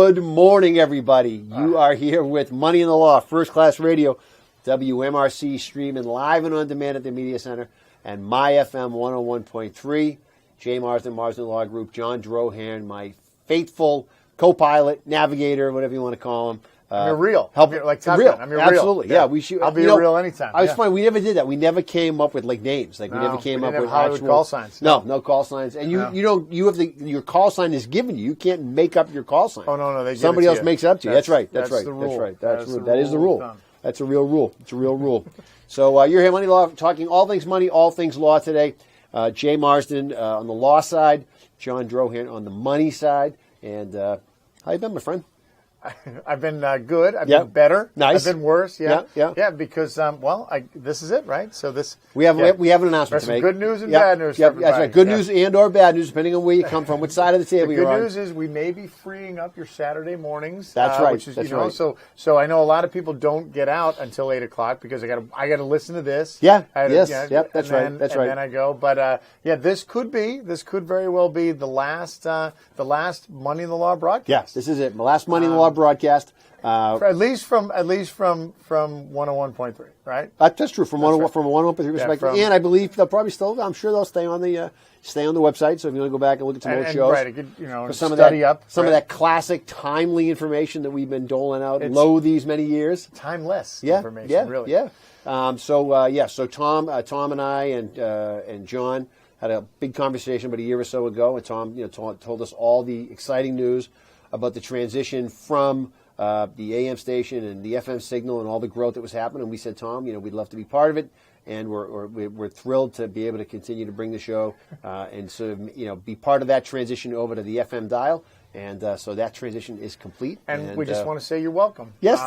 Good morning, everybody. You are here with Money in the Law, First Class Radio, WMRC, streaming live and on demand at the Media Center, and My FM 101.3. Jay Marsden, Marsden Law Group, John Drohan, my faithful co-pilot, navigator, whatever you want to call him. You're real. Help, like Top real. Gun. I'm your Absolutely. real. Yeah, we should. I'll be real anytime. I was funny. We never did that. We never came up with like names. Like we never came up with Hollywood actual call signs. No call signs. And you don't. You have your call sign is given you. You can't make up your call sign. Oh no. Somebody else makes it up to you. That's right. That's the rule. That is the rule. That's a real rule. It's a real rule. So you're here, Money Law, talking all things money, all things law today. Jay Marsden on the law side, John Drohan on the money side. And how you been, my friend? I've been good. I've been better. Nice. I've been worse. Yeah. Because this is it, right? So we have an announcement to make. Good news and bad news. For everybody. That's right. Good news and or bad news, depending on where you come from, which side of the table you're on. The good news is we may be freeing up your Saturday mornings. That's right. Which is, that's right. So I know a lot of people don't get out until 8 o'clock because I got to listen to this. Yeah. That's right. And then I go. But this could very well be the last Money in the Law broadcast. Yes, this is it. The last Money in the Law broadcast. At least from 101.3, right? That's true. From 101.3 perspective, and I believe they'll probably still. I'm sure they'll stay on the website. So if you want to go back and look at some old shows, right, some of that classic, timely information that we've been doling out these many years. Timeless information, really. Yeah. So Tom and I and John had a big conversation about a year or so ago, and Tom, told us all the exciting news about the transition from the AM station and the FM signal and all the growth that was happening. And we said, Tom, we'd love to be part of it, and we're thrilled to be able to continue to bring the show and sort of be part of that transition over to the FM dial. And so that transition is complete. And we just want to say you're welcome. Yes.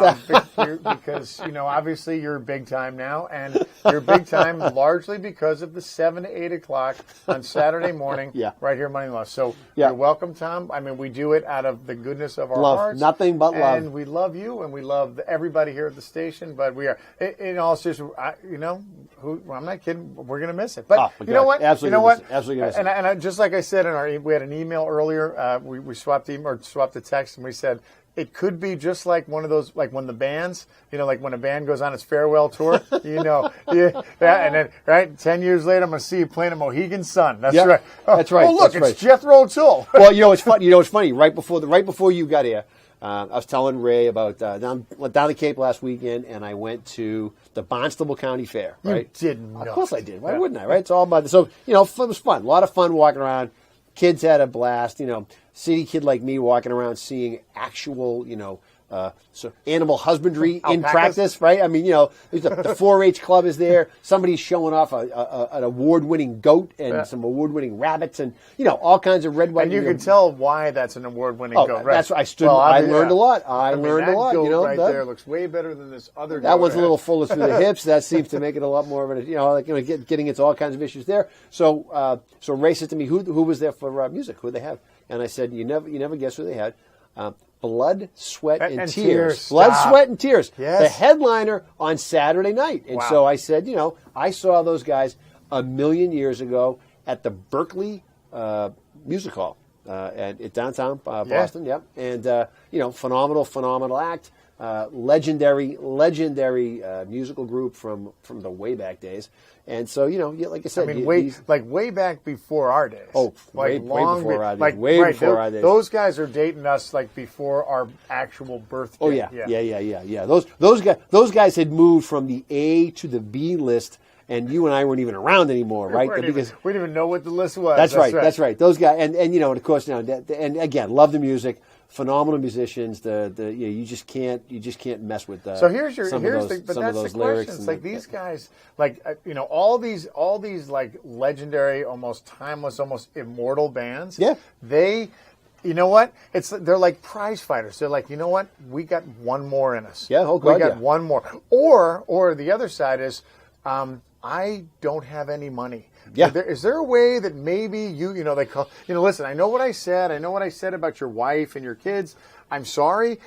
Because, obviously you're big time now. And you're big time largely because of the 7 to 8 o'clock on Saturday morning right here at Money Law. So you're welcome, Tom. I mean, we do it out of the goodness of our hearts. Nothing but love. And we love you and we love everybody here at the station. But we are, in all seriousness, I'm not kidding. We're going to miss it. But you know what? Absolutely. You know what? Absolutely. And I, just like I said, we had an email earlier. We swapped the text, and we said it could be just like one of those, like when the bands, like when a band goes on its farewell tour, and then 10 years later, I'm going to see you playing a Mohegan Sun. That's right. That's right. Oh, look, it's Jethro Tull. Well, it's funny. It's funny. Right before you got here, I was telling Ray about down the Cape last weekend, and I went to the Barnstable County Fair. Right? You did not. Of course I did. Why wouldn't I? Right? It's all about this. So it was fun. A lot of fun walking around. Kids had a blast. City kid like me walking around seeing actual, so animal husbandry in practice, right? I mean, the 4-H club is there. Somebody's showing off an award-winning goat and some award-winning rabbits and, all kinds of red, white. And you can tell why that's an award-winning goat. Right? That's what I stood. I learned a lot. I learned a lot. That goat right there looks way better than this other goat. That one's a little fuller through the hips. That seems to make it a lot more of a, getting into all kinds of issues there. So Ray said to me, who was there for music? Who they have? And I said, you never guess who they had. Blood, Sweat, and Tears. Blood, Sweat, and Tears. Yes. The headliner on Saturday night. And so I said, I saw those guys a million years ago at the Berkeley Music Hall at downtown Boston. Yep. And, phenomenal act. Legendary musical group from the way back days. And so, like I said, way back before our days. Oh, way before our days. Way before our days. Those guys are dating us before our actual birthday. Oh yeah. Those guys had moved from the A to the B list, and you and I weren't even around anymore, right? We didn't even know what the list was. That's right. Those guys, and of course, and again, love the music. Phenomenal musicians. You just can't mess with. So here's the question. It's like these guys, all these like legendary, almost timeless, almost immortal bands. Yeah. They, they're like prize fighters. They're like, what? We got one more in us. Yeah. Oh God, we got one more. Or the other side is, I don't have any money. Yeah. Is there a way that maybe they call, listen, I know what I said. I know what I said about your wife and your kids. I'm sorry.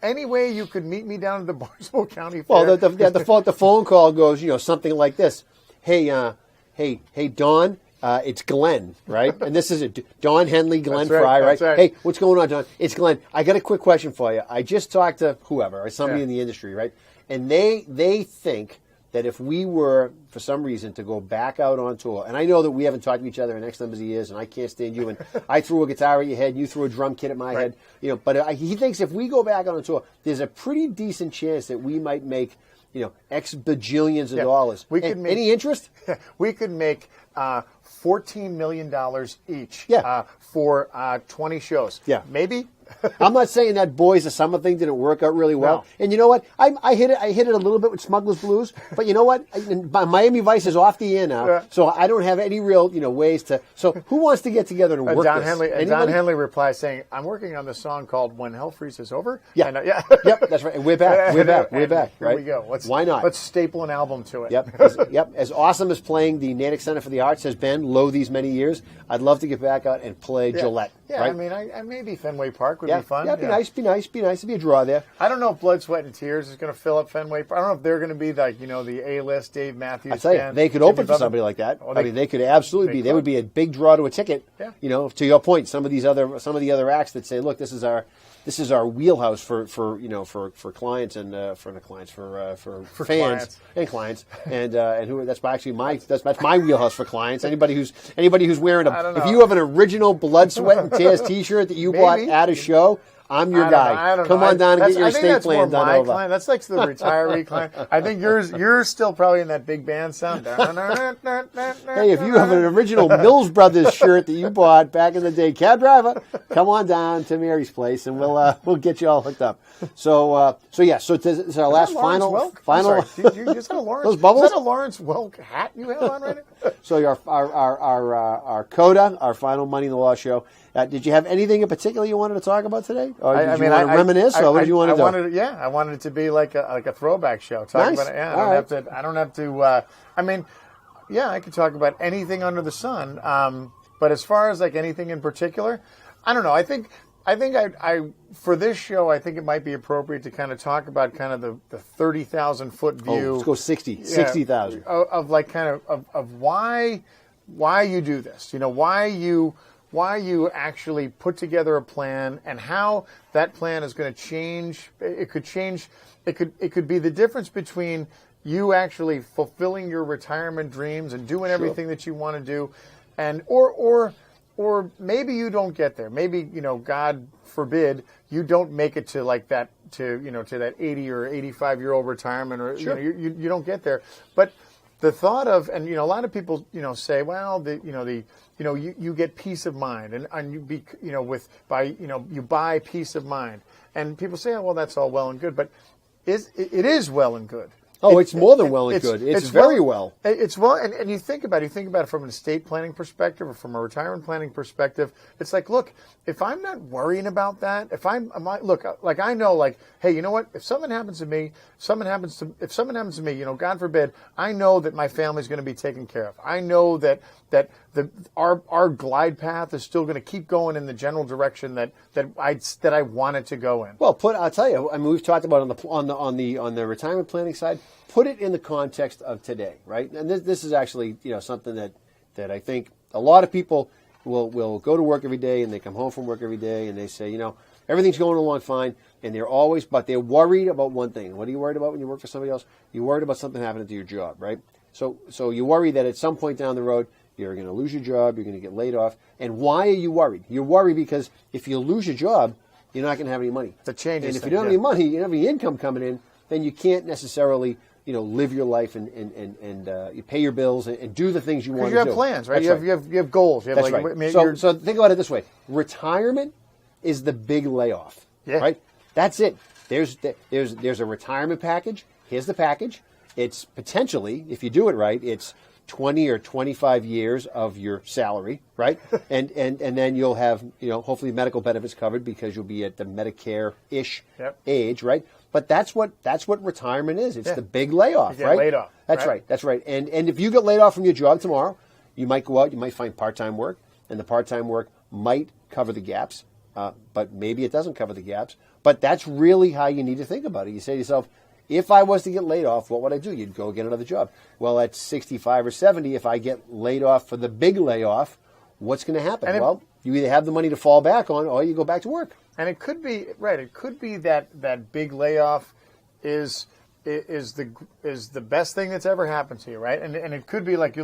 Any way you could meet me down at the Barnstable County Fair? Well, the phone call goes, something like this. Hey, Dawn, It's Glenn, right? And this is Don Henley, Glenn That's Fry, right? that's right. Hey, what's going on, Don? It's Glenn. I got a quick question for you. I just talked to whoever, or somebody Yeah. in the industry, right? And they think that if we were, for some reason, to go back out on tour, and I know that we haven't talked to each other in X numbers of years, and I can't stand you, and I threw a guitar at your head, and you threw a drum kit at my head, but he thinks if we go back out on tour, there's a pretty decent chance that we might make, X bajillions of dollars. We could make, any interest? We could make $14 million each Yeah. for 20 shows. Yeah. Maybe. I'm not saying that Boys of Summer thing didn't work out really well. No. And you know what? I hit it a little bit with Smuggler's Blues. But you know what? Miami Vice is off the air now, Yeah. so I don't have any real ways to. So who wants to get together and work Don this? Henley. Anybody? Don Henley replies saying, "I'm working on this song called When Hell Freezes Over." Yeah. And, yeah. Yep, that's right. And we're back. We're back. We're And back. Here Right? we go. Why not? Let's staple an album to it. Yep. As awesome as playing the Natick Center for the Arts has been, lo these many years, I'd love to get back out and play Gillette. Yeah, right? I mean, I maybe Fenway Park would yeah, be fun. Yeah, be nice. To be a draw there. I don't know if Blood, Sweat, and Tears is going to fill up Fenway Park. I don't know if they're going to be like, the A-list Dave Matthews I tell you, band. they could Jimmy open for Buffett. somebody like that. Oh, They could absolutely be. They would be a big draw to a ticket. Yeah. To your point, some of the other acts that say, look, this is our wheelhouse for clients and for fans clients. and clients and who that's my wheelhouse for clients. Anybody who's wearing I don't if know. you have an original Blood, Sweat, and Tears T-shirt that you bought Maybe. at a show, I'm your I guy. don't Come know. on down and That's- get your I think estate that's more plan done my over. client. That's like the retiree client. I think you're still probably in that big band sound. Hey, if you have an original Mills Brothers shirt that you bought back in the day, cab driver, come on down to Mary's place and we'll get you all hooked up. So this is our last final. I'm sorry. You just had a Lawrence. Those bubbles? Is that a Lawrence Welk hat you have on right now? So our coda, our final Money in the Law show. Did you have anything in particular you wanted to talk about today, or did you want to reminisce, or what did you want to do? I wanted it to be like a throwback show. Talk Nice. about it. Yeah, All right. I don't have to. I could talk about anything under the sun. But as far as like anything in particular, I don't know. I think I for this show, I think it might be appropriate to kind of talk about kind of the 30,000 foot view. Let's go 60,000. Of like kind of why you do this. Why you actually put together a plan and how that plan is going to change. It could change. It could be the difference between you actually fulfilling your retirement dreams and doing everything that you want to do, and or maybe you don't get there. Maybe God forbid you don't make it to like that to that 80 or 85-year-old retirement, or you don't get there. But the thought of, and a lot of people say, well, you get peace of mind, and you be you buy peace of mind, and people say, oh, well, that's all well and good, but it is well and good. Oh, it's more than well and good. It's very well. It's well, and you think about it from an estate planning perspective or from a retirement planning perspective. It's like, look, if I'm not worrying about that, if I know, like, hey, you know what? If something happens to me, God forbid, I know that my family's going to be taken care of. I know that our glide path is still going to keep going in the general direction that I want it to go in. Well, I'll tell you. I mean, we've talked about on the retirement planning side. Put it in the context of today, right? And this is actually something that I think a lot of people will go to work every day and they come home from work every day and they say, everything's going along fine, and they're worried about one thing. What are you worried about when you work for somebody else? You're worried about something happening to your job, right? So you worry that at some point down the road you're going to lose your job, you're going to get laid off. And why are you worried? You're worried because if you lose your job, you're not going to have any money. The changes. And if you don't have any money, you don't have any income coming in, then you can't necessarily live your life and you pay your bills and do the things you want to do. Because you have plans, right? That's You have goals. You have That's right. So think about it this way: retirement is the big layoff, right? That's it. There's a retirement package. Here's the package. It's potentially, if you do it right, it's 20 or 25 years of your salary, right? and then you'll have hopefully medical benefits covered because you'll be at the Medicare-ish age, right? But that's what retirement is. It's the big layoff, you get right? laid off. That's right. That's right. And if you get laid off from your job tomorrow, you might go out, you might find part-time work, and the part-time work might cover the gaps, but maybe it doesn't cover the gaps. But that's really how you need to think about it. You say to yourself, if I was to get laid off, what would I do? You'd go get another job. Well, at 65 or 70, if I get laid off for the big layoff, what's going to happen? Well, you either have the money to fall back on or you go back to work. And it could be, right, it could be that big layoff is the best thing that's ever happened to you, right? And it could be like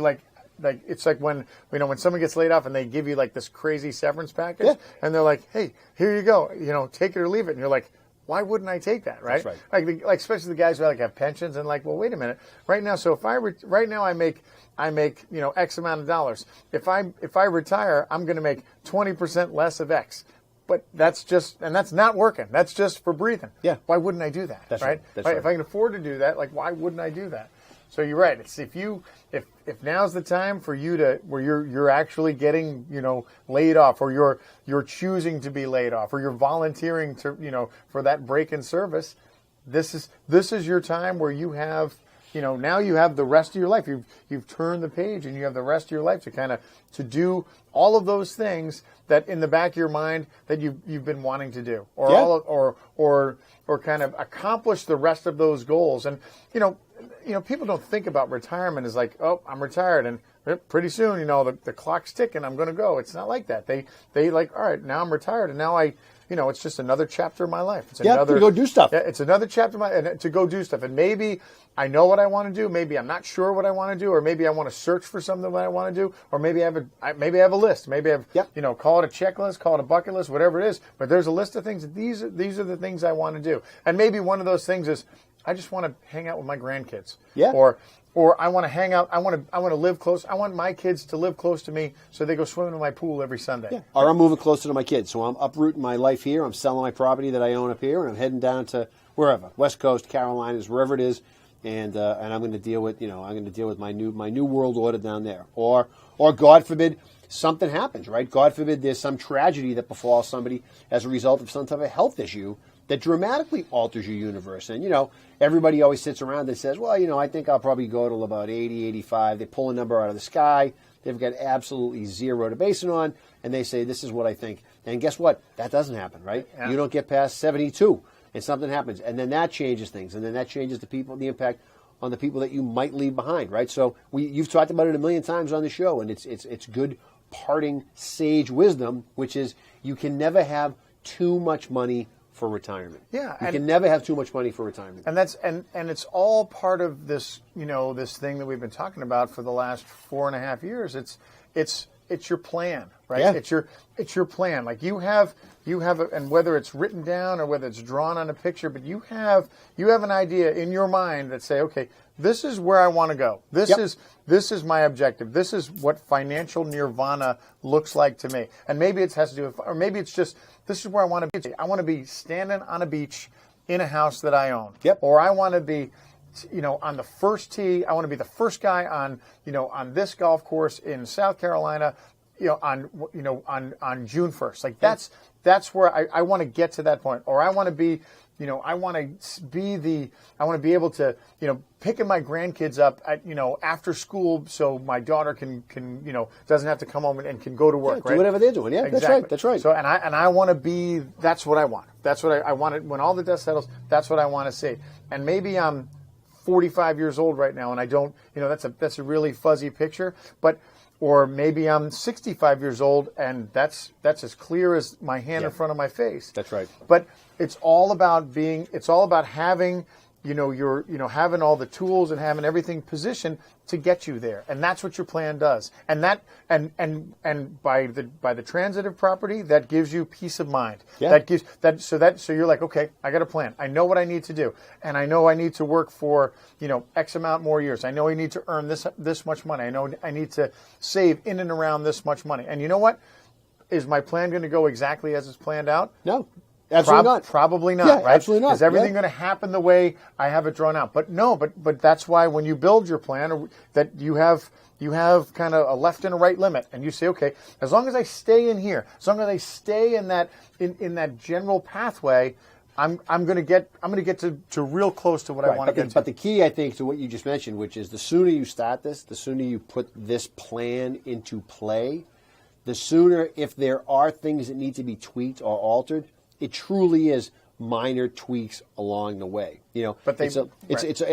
it's like when when someone gets laid off and they give you like this crazy severance package, and they're like, hey, here you go, take it or leave it, and you're like, why wouldn't I take that, right? That's right. Like especially the guys who have pensions and like, well, wait a minute, right now, so if right now I make X amount of dollars. If I retire, I'm going to make 20% less of X. But that's not working. That's just for breathing. Yeah. Why wouldn't I do that? That's right. That's right. If I can afford to do that, like, why wouldn't I do that? So you're right. It's if now's the time for you to where you're actually getting laid off, or you're choosing to be laid off, or you're volunteering to for that break in service. This is your time where you have now you have the rest of your life. You've turned the page and you have the rest of your life to do all of those things that in the back of your mind that you've been wanting to do, or kind of accomplish the rest of those goals. And people don't think about retirement as like, oh, I'm retired and pretty soon the clock's ticking, I'm going to go. It's not like that. They like, all right, now I'm retired and now it's just another chapter of my life. It's another to go do stuff. Yeah, it's another chapter to go do stuff. And maybe I know what I want to do. Maybe I'm not sure what I want to do, or maybe I want to search for something that I want to do, or maybe I have a list. Maybe I have call it a checklist, call it a bucket list, whatever it is. But there's a list of things. These are the things I want to do. And maybe one of those things is I just want to hang out with my grandkids. Yeah. Or I want to hang out. I want to live close. I want my kids to live close to me, so they go swimming in my pool every Sunday. Yeah. Or I'm moving closer to my kids, so I'm uprooting my life here. I'm selling my property that I own up here, and I'm heading down to wherever, West Coast, Carolinas, wherever it is, and I'm going to deal with my new world order down there. Or God forbid something happens, right? God forbid there's some tragedy that befalls somebody as a result of some type of health issue that dramatically alters your universe. And, everybody always sits around and says, well, I think I'll probably go till about 80, 85. They pull a number out of the sky. They've got absolutely zero to base it on. And they say, this is what I think. And guess what? That doesn't happen, right? Yeah. You don't get past 72 and something happens. And then that changes things. And then that changes the impact on the people that you might leave behind, right? So you've talked about it a million times on the show. And it's good parting sage wisdom, which is you can never have too much money for retirement. Yeah, you can never have too much money for retirement. And that's and it's all part of this, this thing that we've been talking about for the last 4.5 years. It's your plan, right? Yeah. It's your plan. Like you have and whether it's written down or whether it's drawn on a picture, but you have an idea in your mind that say, okay, this is where I want to go. This is my objective. This is what financial nirvana looks like to me. And maybe it has to do with, or maybe it's just, this is where I want to be. I want to be standing on a beach in a house that I own. Yep. Or I want to be, on the first tee. I want to be the first guy on this golf course in South Carolina, on June 1st. Like that's where I want to get to that point. Or I want to be, I want to be able to, picking my grandkids up at, after school so my daughter can doesn't have to come home and can go to work, right? Do whatever they're doing. Yeah, exactly. That's right. So, and I want to be, that's what I want. That's what I want. When all the dust settles, that's what I want to see. And maybe I'm 45 years old right now and I don't, that's a really fuzzy picture, or maybe I'm 65 years old and that's as clear as my hand in front of my face. That's right. But it's all about having, having all the tools and having everything positioned to get you there. And that's what your plan does. And that, and by the transitive property, that gives you peace of mind. Yeah. So you're like, okay, I got a plan. I know what I need to do. And I know I need to work for, X amount more years. I know I need to earn this much money. I know I need to save in and around this much money. And you know what? Is my plan going to go exactly as it's planned out? No. Absolutely not. Probably not, yeah, right? Absolutely not. Is everything going to happen the way I have it drawn out? But no, but that's why when you build your plan, that you have kind of a left and a right limit, and you say, okay, as long as I stay in here, as long as I stay in that general pathway, I'm going to get to real close to what I want to get to. But the key, I think, to what you just mentioned, which is the sooner you start this, the sooner you put this plan into play, the sooner, if there are things that need to be tweaked or altered, it truly is minor tweaks along the way. But they,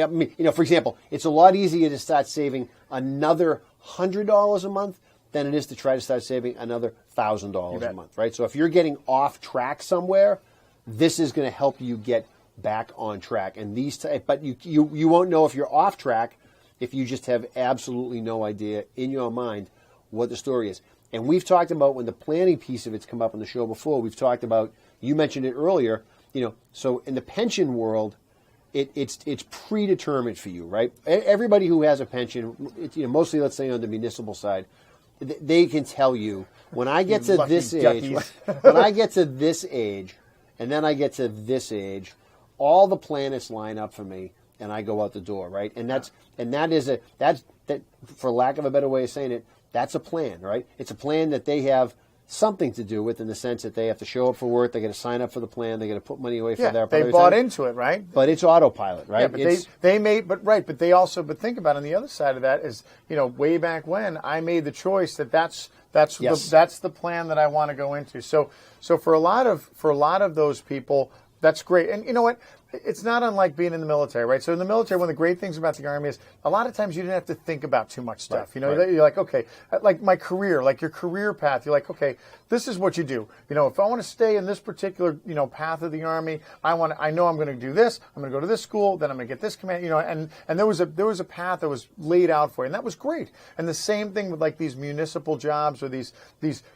I mean, for example, it's a lot easier to start saving another $100 a month than it is to try to start saving another $1,000 a month, right? So if you're getting off track somewhere, this is going to help you get back on track. And but you won't know if you're off track if you just have absolutely no idea in your mind what the story is. And we've talked about, when the planning piece of it's come up on the show before, we've talked about, you mentioned it earlier, so in the pension world, it's predetermined for you, right? Everybody who has a pension, mostly, let's say on the municipal side, they can tell you, when I get to this age, when I get to this age, and then I get to this age, all the planets line up for me, and I go out the door, right? And that for lack of a better way of saying it, that's a plan, right? It's a plan that they have something to do with, in the sense that they have to show up for work, they got to sign up for the plan, they got to put money away for their. They bought into it, right? But it's autopilot, right? Yeah, but think about it, on the other side of that is, way back when I made the choice that's the plan that I want to go into. So for a lot of those people, that's great. And you know what? It's not unlike being in the military, right? So in the military, one of the great things about the Army is a lot of times you didn't have to think about too much stuff. Right. You're like, okay, like my career, like your career path, you're like, okay, this is what you do. If I want to stay in this particular, path of the Army, I know I'm going to do this. I'm going to go to this school, then I'm going to get this command, and there was a path that was laid out for you, and that was great. And the same thing with like these municipal jobs or these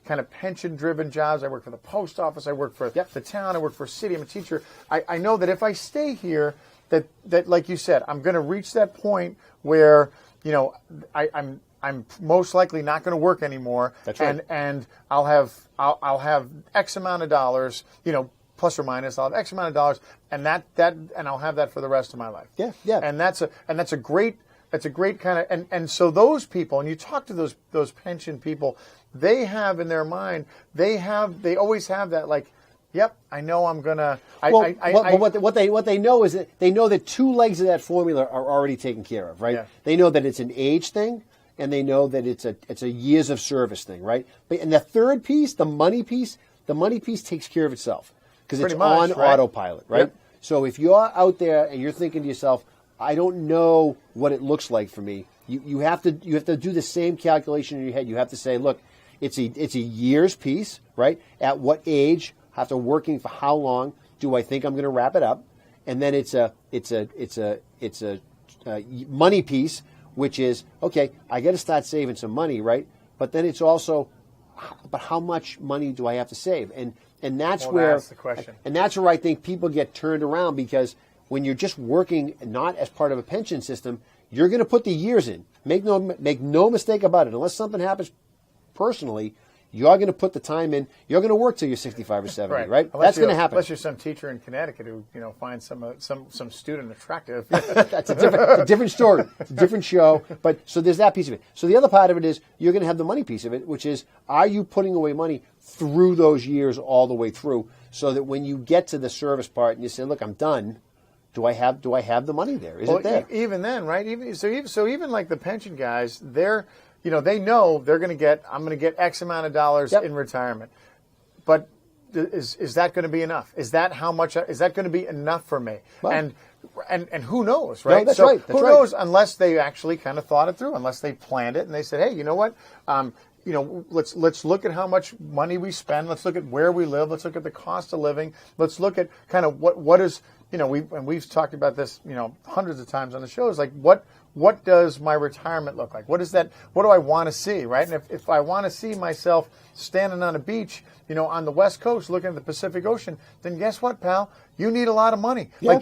kind of pension-driven jobs. I work for the post office. I work for the town. I work for a city. I'm a teacher. I know that if I stay here, that like you said, I'm going to reach that point where I'm most likely not going to work anymore. That's right. And I'll have X amount of dollars, plus or minus. I'll have X amount of dollars, and and I'll have that for the rest of my life. Yeah. And that's a great kind of and so those people, and you talk to those pension people, they have in their mind, they always have that, like, yep, I know I'm gonna. What they know is that they know that two legs of that formula are already taken care of, right? Yeah. They know that it's an age thing, and they know that it's a years of service thing, right? And the third piece, the money piece takes care of itself because it's on autopilot, right? Yep. So if you're out there and you're thinking to yourself, I don't know what it looks like for me, you have to do the same calculation in your head. You have to say, look, it's a years piece, right? At what age? After working for how long do I think I'm going to wrap it up? And then it's a money piece, which is, okay, I got to start saving some money, right? But then it's also, but how much money do I have to save? And that's that's the question. And that's where I think people get turned around, because when you're just working not as part of a pension system, you're going to put the years in. Make no mistake about it. Unless something happens personally, you're going to put the time in. You're going to work till you're 65 or 70, right? That's going to happen. Unless you're some teacher in Connecticut who finds some student attractive. That's a different story. It's a different show. But so there's that piece of it. So the other part of it is you're going to have the money piece of it, which is, are you putting away money through those years all the way through, so that when you get to the service part and you say, look, I'm done, do I have the money there? Is it there? Even then, right? Even like the pension guys, they're. They know I'm going to get X amount of dollars in retirement. But is that going to be enough? Is that going to be enough for me? Well, and who knows, right? No, that's right. Who knows, unless they actually kind of thought it through, unless they planned it and they said, hey, you know what? Let's look at how much money we spend. Let's look at where we live. Let's look at the cost of living. Let's look at kind of what is, we've talked about this, hundreds of times on the shows, like what does my retirement look like? What do I want to see, right? And if I want to see myself standing on a beach, on the West Coast looking at the Pacific Ocean, then guess what, pal? You need a lot of money. Yeah.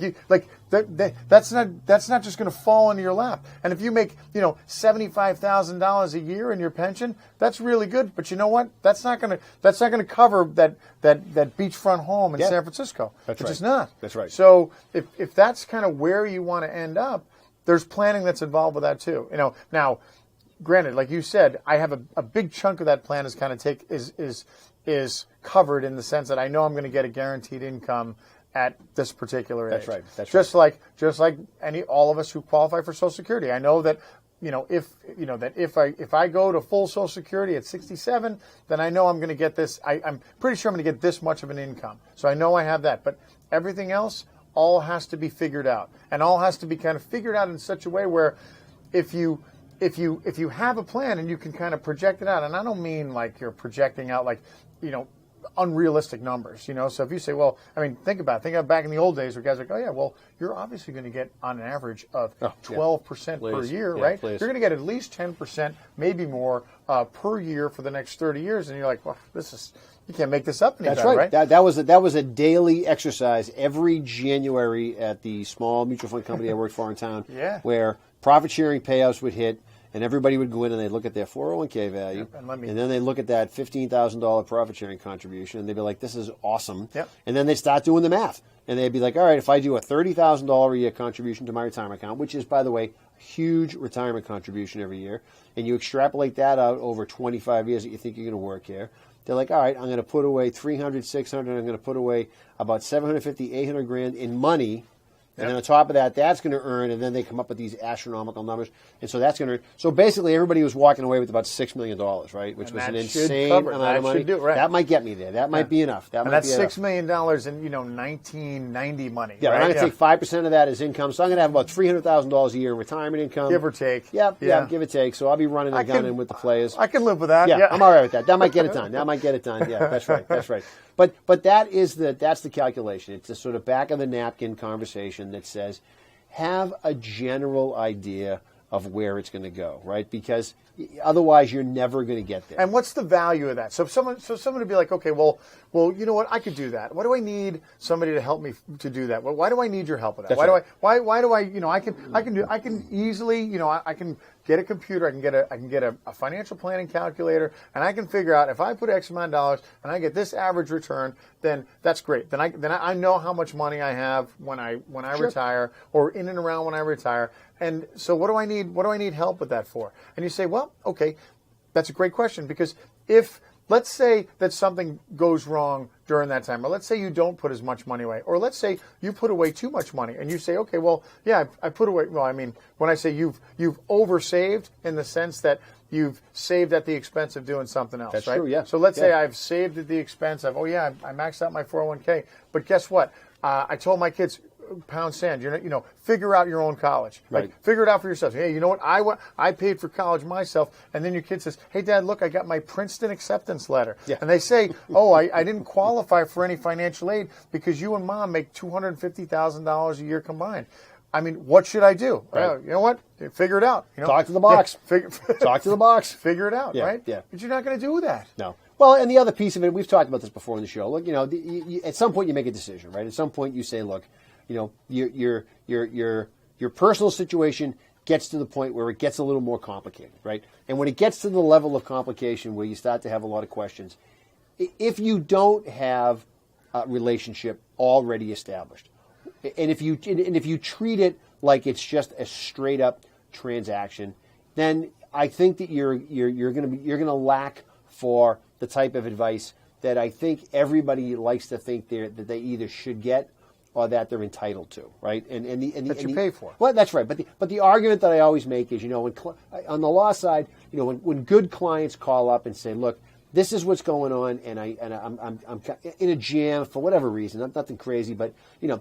That's not just going to fall into your lap. And if you make, $75,000 a year in your pension, that's really good. But you know what? That's not going to cover that beachfront home in San Francisco. That's right. It's not. That's right. So if that's kind of where you want to end up, there's planning that's involved with that too. Now, granted, like you said, I have a big chunk of that plan is kind of is covered in the sense that I know I'm going to get a guaranteed income at this particular age. That's right. That's just like all of us who qualify for Social Security. I know that if I go to full Social Security at 67, then I know I'm going to get this. I'm pretty sure I'm going to get this much of an income. So I know I have that. But Everything else all has to be figured out, and all has to be kind of figured out in such a way where if you have a plan and you can kind of project it out, and I don't mean like you're projecting out like, unrealistic numbers, So if you say, well, I mean, think about back in the old days where guys are like, oh yeah, well, you're obviously going to get on an average of 12% per year, right? Please. You're going to get at least 10%, maybe more per year for the next 30 years, and you're like, well, you can't make this up any That's better, right. That was a daily exercise every January at the small mutual fund company I worked for in town, where profit sharing payouts would hit. And everybody would go in and they'd look at their 401k value, and then they'd look at that $15,000 profit-sharing contribution, and they'd be like, this is awesome. Yep. And then they'd start doing the math. And they'd be like, all right, if I do a $30,000 a year contribution to my retirement account, which is, by the way, a huge retirement contribution every year, and you extrapolate that out over 25 years that you think you're going to work here, they're like, all right, I'm going to put away $300, $600, I'm going to put away about $750, $800 in money. And then on top of that, that's going to earn, and then they come up with these astronomical numbers. And so that's going to earn. So basically, everybody was walking away with about $6 million, right? Which was an insane amount of money. That might get me there. That might be enough. And that's $6 million in 1990 money. Yeah, right? I'm going to take 5% of that as income. So I'm going to have about $300,000 a year in retirement income. Give or take. Yeah, give or take. So I'll be running a gun in with the players. I can live with that. Yeah, I'm all right with that. That might get it done. Yeah, that's right. But that's the calculation. It's a sort of back of the napkin conversation that says, have a general idea of where it's going to go, right? Because otherwise, you're never going to get there. And what's the value of that? So someone would be like, okay, well, you know what? I could do that. Why do I need somebody to help me to do that? Why do I need your help with that? Why do I? I can easily, I can get a computer. I can get a financial planning calculator, and I can figure out if I put X amount of dollars and I get this average return, then that's great. Then I know how much money I have when I retire, or in and around when I retire. And so what do I need? What do I need help with that for? And you say, well, okay, that's a great question, because if, let's say that something goes wrong during that time, or let's say you don't put as much money away, or let's say you put away too much money, and you say, okay, well, yeah, I put away, well, I mean, when I say you've oversaved in the sense that you've saved at the expense of doing something else, That's right? true, yeah. So let's say I've saved at the expense of, I maxed out my 401k, but guess what? I told my kids, pound sand, figure out your own college. Right. Like, figure it out for yourself. Hey, you know what? I paid for college myself, and then your kid says, hey, Dad, look, I got my Princeton acceptance letter. Yeah. And they say, oh, I didn't qualify for any financial aid because you and Mom make $250,000 a year combined. I mean, what should I do? Right. You know what? Figure it out. Talk to the box. Talk to the box. Figure it out, right? Yeah. But you're not going to do that. No. Well, and the other piece of it, we've talked about this before in the show. Look, at some point you make a decision, right? At some point you say, look, your personal situation gets to the point where it gets a little more complicated, right? And when it gets to the level of complication where you start to have a lot of questions, if you don't have a relationship already established, and if you treat it like it's just a straight up transaction, then I think that you're going to lack for the type of advice that I think everybody likes to think that they either should get or that they're entitled to, right? And you pay for. Well, that's right. But the argument that I always make is, on the law side, when good clients call up and say, look, this is what's going on, and I'm in a jam for whatever reason, nothing crazy, but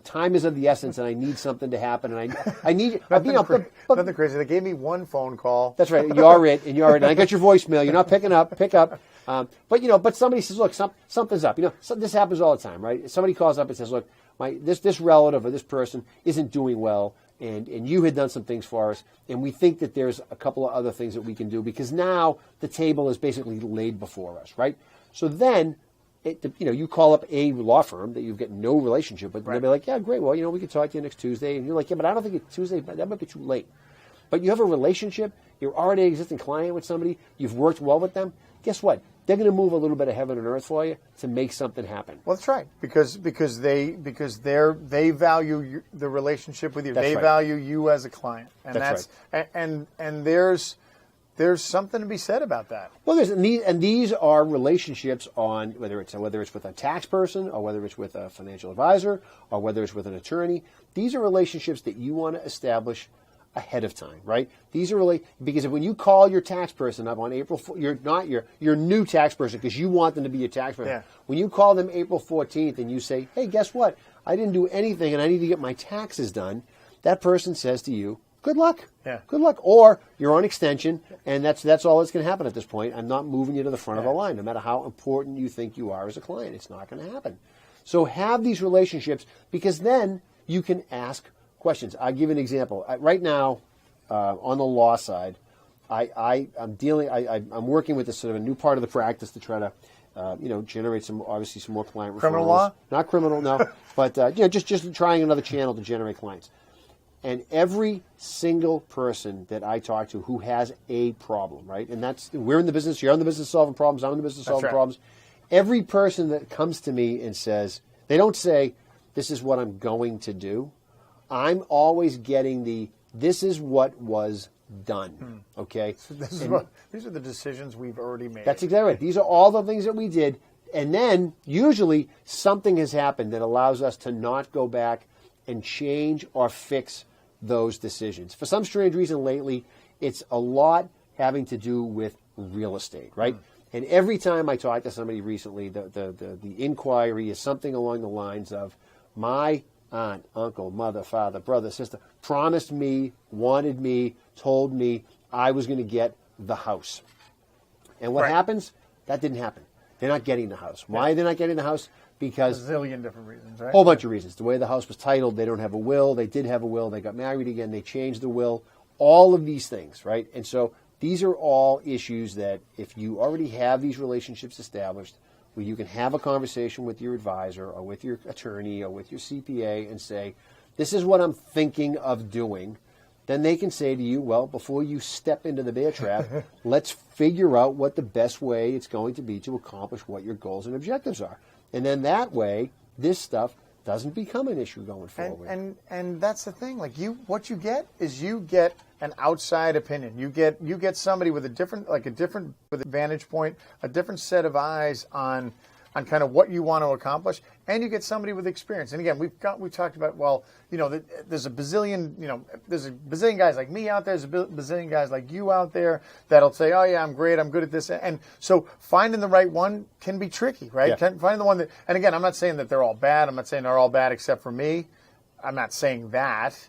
time is of the essence, and I need something to happen, and I need nothing crazy. They gave me one phone call. That's right. You're it, and I got your voicemail. You're not picking up. Pick up. But somebody says, look, something's up. This happens all the time, right? Somebody calls up and says, look, this relative or this person isn't doing well, and you had done some things for us, and we think that there's a couple of other things that we can do, because now the table is basically laid before us, right? So then, you call up a law firm that you've got no relationship with, and they'll be like, yeah, great, well, we can talk to you next Tuesday, and you're like, yeah, but I don't think it's Tuesday, but that might be too late. But you have a relationship, you're already an existing client with somebody, you've worked well with them, guess what? They're going to move a little bit of heaven and earth for you to make something happen. Well, that's right, because they value the relationship with you. They value you as a client, and that's right. And there's something to be said about that. Well, these are relationships on whether it's with a tax person, or whether it's with a financial advisor, or whether it's with an attorney. These are relationships that you want to establish ahead of time, right? These are really, because when you call your tax person up on April 4th, you're not your new tax person, because you want them to be your tax person. Yeah. When you call them April 14th and you say, hey, guess what? I didn't do anything and I need to get my taxes done, that person says to you, good luck. Yeah. Good luck. Or you're on extension, and that's all that's going to happen at this point. I'm not moving you to the front of the line, no matter how important you think you are as a client. It's not going to happen. So have these relationships, because then you can ask questions. I'll give you an example. Right now, on the law side, I'm working with this sort of a new part of the practice to try to generate some more client referrals. Criminal law? Not criminal, no. But just trying another channel to generate clients. And every single person that I talk to who has a problem, right? And we're in the business, you're in the business of solving problems, I'm in the business of solving problems. Every person that comes to me and says, they don't say, this is what I'm going to do. I'm always getting this is what was done, okay? So these are the decisions we've already made. That's exactly right. These are all the things that we did. And then usually something has happened that allows us to not go back and change or fix those decisions. For some strange reason lately, it's a lot having to do with real estate, right? And every time I talk to somebody recently, the inquiry is something along the lines of, my aunt, uncle, mother, father, brother, sister promised me, wanted me, told me I was going to get the house. And what happens? That didn't happen. They're not getting the house. Why are they not getting the house? Because a zillion different reasons, right? A whole bunch of reasons. The way the house was titled, they don't have a will. They did have a will. They got married again. They changed the will. All of these things, right? And so these are all issues that if you already have these relationships established, where you can have a conversation with your advisor or with your attorney or with your CPA and say, this is what I'm thinking of doing, then they can say to you, well, before you step into the bear trap, let's figure out what the best way it's going to be to accomplish what your goals and objectives are. And then that way, this stuff doesn't become an issue going forward. And that's the thing. Like what you get is you get an outside opinion. You get somebody with a different vantage point, a different set of eyes on kind of what you want to accomplish, and you get somebody with experience. And again, we've talked about, well, there's a bazillion guys like me out there, there's a bazillion guys like you out there that'll say, oh yeah, I'm great, I'm good at this. And so finding the right one can be tricky, right? Yeah. Finding the one that, and again, I'm not saying that they're all bad. I'm not saying they're all bad except for me. I'm not saying that.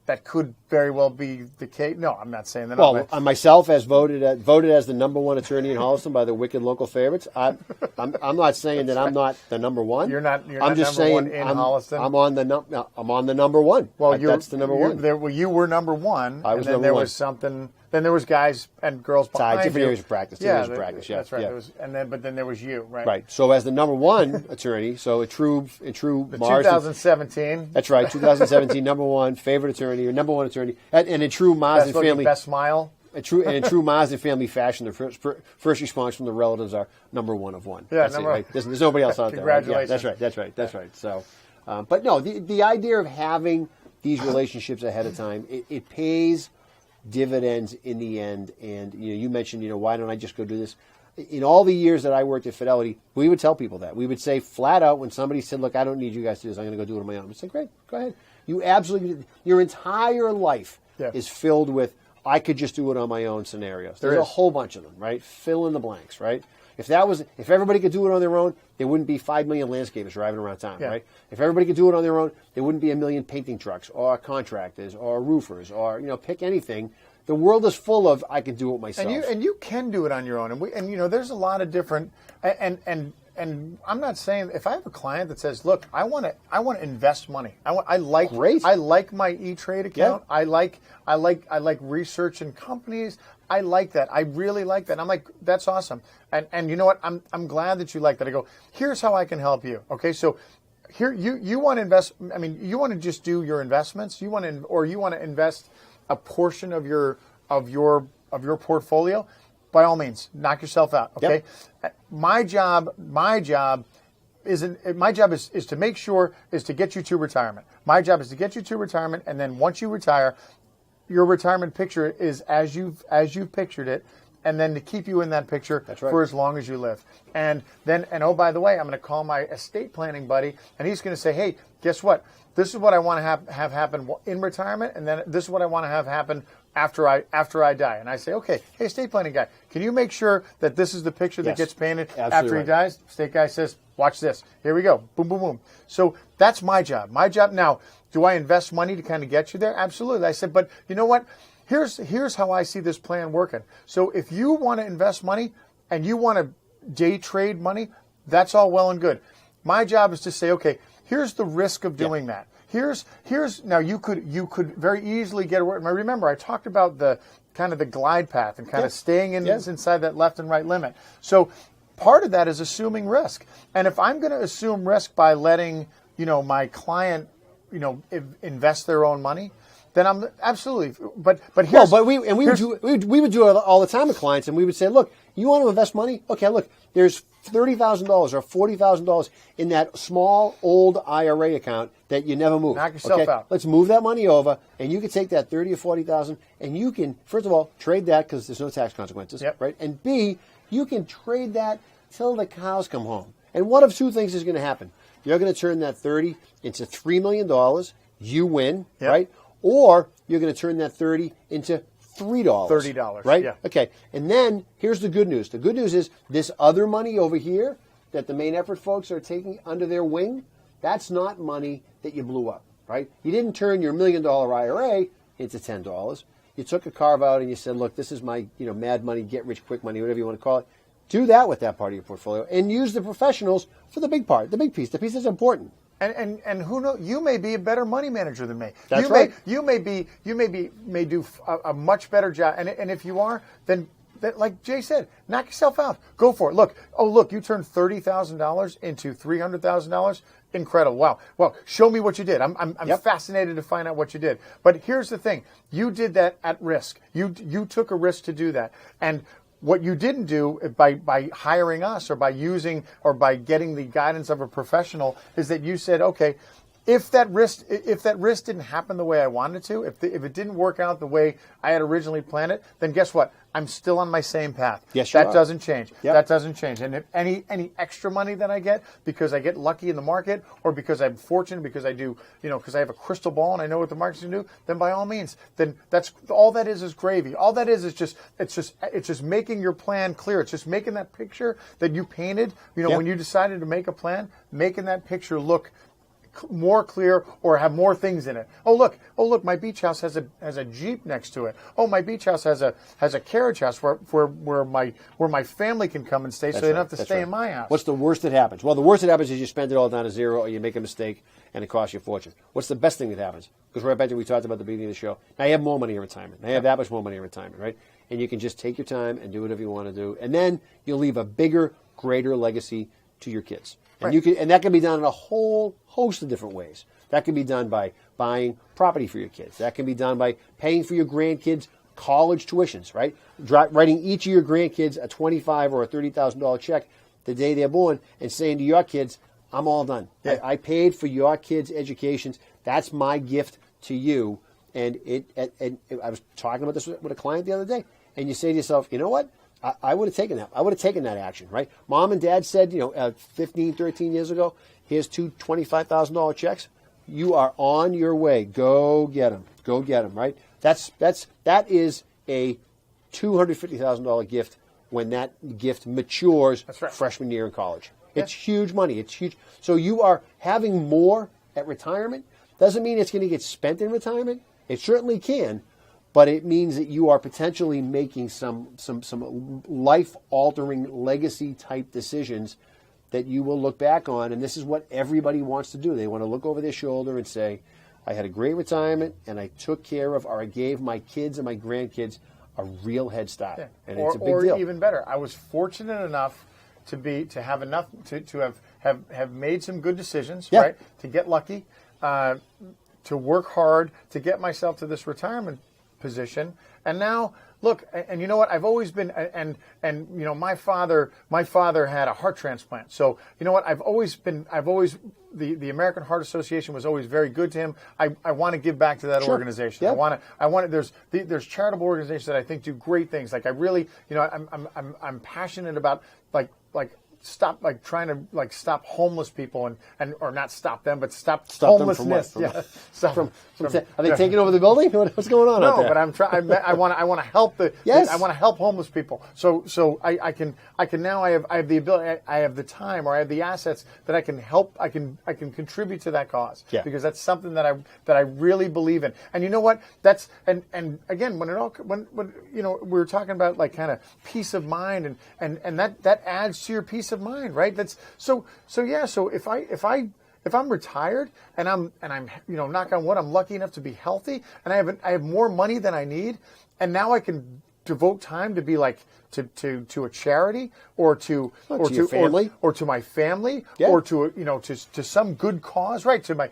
That could very well be the case. No, I'm not saying that. Well, myself, as voted as the number one attorney in Holliston by the wicked local favorites, I'm not saying that I'm not the number one. You're not. I'm just saying one in Holliston. I'm on the number one. Well, that's the number one. You were number one. I was and then number there one. was something. Then there was guys and girls behind you. Different areas of practice. Yeah, that's right. Yeah. But then there was you, right? Right. So as the number one attorney, so in true Marsden, 2017. That's right. 2017 number one favorite attorney or number one attorney, and in true Marsden family, best smile. In true Marsden family fashion, the first response from the relatives are number one of one. Yeah, that's it, right? There's nobody else out there. Congratulations. Right? Yeah, that's right. So, but no, the idea of having these relationships ahead of time, it pays dividends in the end. And you mentioned, why don't I just go do this? In all the years that I worked at Fidelity, we would tell people that. We would say flat out when somebody said, look, I don't need you guys to do this, I'm going to go do it on my own. We'd say, great, go ahead. You absolutely, your entire life is filled with, I could just do it on my own scenarios. There's a whole bunch of them, right? Fill in the blanks, right? If everybody could do it on their own, there wouldn't be 5 million landscapers driving around town, right? If everybody could do it on their own, there wouldn't be 1 million painting trucks or contractors or roofers or, pick anything. The world is full of, I can do it myself. And you can do it on your own. And there's a lot of different, and I'm not saying, if I have a client that says, look, I want to invest money. I like my E-Trade account. Yeah. I like research in companies. I like that. I really like that. I'm like, that's awesome. And you know what? I'm glad that you like that. I go, here's how I can help you. Okay, so here you want to invest. I mean, you want to just do your investments. You want to invest a portion of your portfolio. By all means, knock yourself out. Okay. Yep. My job is to make sure is to get you to retirement. My job is to get you to retirement, and then once you retire, your retirement picture is as you've pictured it, and then to keep you in that picture That's right. for as long as you live. And oh, by the way, I'm going to call my estate planning buddy, and he's going to say, hey, guess what? This is what I want to have happen in retirement, and then this is what I want to have happen after I die. And I say, okay, hey, estate planning guy, can you make sure that this is the picture that gets painted after he dies? Estate guy says, watch this. Here we go. Boom, boom, boom. So that's my job. My job now, do I invest money to kind of get you there? Absolutely. I said, but you know what? Here's how I see this plan working. So if you want to invest money and you want to day trade money, that's all well and good. My job is to say, okay, here's the risk of doing that. Here's now you could very easily get away. Remember, I talked about the kind of the glide path and kind of staying inside that left and right limit. So part of that is assuming risk. And if I'm going to assume risk by letting my client invest their own money, then I'm absolutely. But here's, we would do it all the time with clients, and we would say, look, you want to invest money? Okay, look, there's $30,000 or $40,000 in that small old IRA account that you never move. Knock yourself out. Let's move that money over, and you can take that $30,000 or $40,000, and you can first of all trade that because there's no tax consequences, right? And B, you can trade that till the cows come home. And one of two things is going to happen: you're going to turn that 30 into $3 million. You win, right? Or you're going to turn that 30 into $3. $30, right? Yeah. Okay. And then here's the good news. The good news is this other money over here that the main effort folks are taking under their wing, that's not money that you blew up, right? You didn't turn your $1 million IRA into $10. You took a carve out and you said, look, this is my mad money, get rich quick money, whatever you want to call it. Do that with that part of your portfolio and use the professionals for the big part, the big piece, the piece that's important. And who knows? You may be a better money manager than me. That's right. You may do a much better job. And if you are, then like Jay said, knock yourself out. Go for it. Look, you turned $30,000 into $300,000. Incredible! Wow. Well, show me what you did. I'm fascinated to find out what you did. But here's the thing: you did that at risk. You took a risk to do that, and what you didn't do by hiring us or by using or by getting the guidance of a professional is that you said, okay, if that risk didn't happen the way I wanted to, if it didn't work out the way I had originally planned it, then guess what? I'm still on my same path. Yes, that doesn't change. Yep. That doesn't change. And if any extra money that I get because I get lucky in the market or because I'm fortunate, because I do, because I have a crystal ball and I know what the market's going to do, then by all means, then that's all that is gravy. All that is just making your plan clear. It's just making that picture that you painted, when you decided to make a plan, making that picture look more clear or have more things in it. Oh look, my beach house has a Jeep next to it. Oh, my beach house has a carriage house where my family can come and stay, so they don't have to stay in my house. What's the worst that happens? Well, the worst that happens is you spend it all down to zero, or you make a mistake and it costs you a fortune. What's the best thing that happens? Because right back to what we talked about at the beginning of the show. Now you have more money in retirement. Now you have that much more money in retirement, right? And you can just take your time and do whatever you want to do, and then you'll leave a bigger, greater legacy to your kids. And and that can be done in a whole host of different ways. That can be done by buying property for your kids. That can be done by paying for your grandkids' college tuitions, right? Writing each of your grandkids a $25,000 or a $30,000 check the day they're born and saying to your kids, I'm all done. Yeah. I paid for your kids' educations. That's my gift to you. And I was talking about this with a client the other day, and you say to yourself, you know what? I would have taken that. I would have taken that action, right? Mom and Dad said, 15, 13 years ago, here's two $25,000 checks. You are on your way. Go get them. Go get them, right? That is a $250,000 gift when that gift matures freshman year in college. It's huge money. It's huge. So you are having more at retirement. Doesn't mean it's going to get spent in retirement. It certainly can. But it means that you are potentially making some life-altering legacy-type decisions that you will look back on. And this is what everybody wants to do. They want to look over their shoulder and say, I had a great retirement, and I took care of, or I gave my kids and my grandkids a real head start. Yeah. And it's a big deal. Or even better, I was fortunate enough to have enough to have made some good decisions, right? To get lucky, to work hard, to get myself to this retirement position, and now look, and you know what? I've always been, and you know, my father had a heart transplant. So you know what? The American Heart Association was always very good to him. I want to give back to that organization. Yep. I want to. There's charitable organizations that I think do great things. Like I really, you know, I'm passionate about like trying to stop homeless people and or not stop them, but stop homelessness. Are they taking over the building? What's going on out there? No, but I'm trying. I want to help I want to help homeless people. So I can now. I have the ability. I have the time, or I have the assets that I can help. I can contribute to that cause. Yeah. Because that's something that I really believe in. And you know what? That's and again when you know we were talking about like kind of peace of mind and that adds to your peace of mind, right? That's so yeah. So if I'm retired and I'm you know, knock on wood, I'm lucky enough to be healthy and I have more money than I need, and now I can devote time to be like to a charity or to your family or to my family or to you know to some good cause, right? To my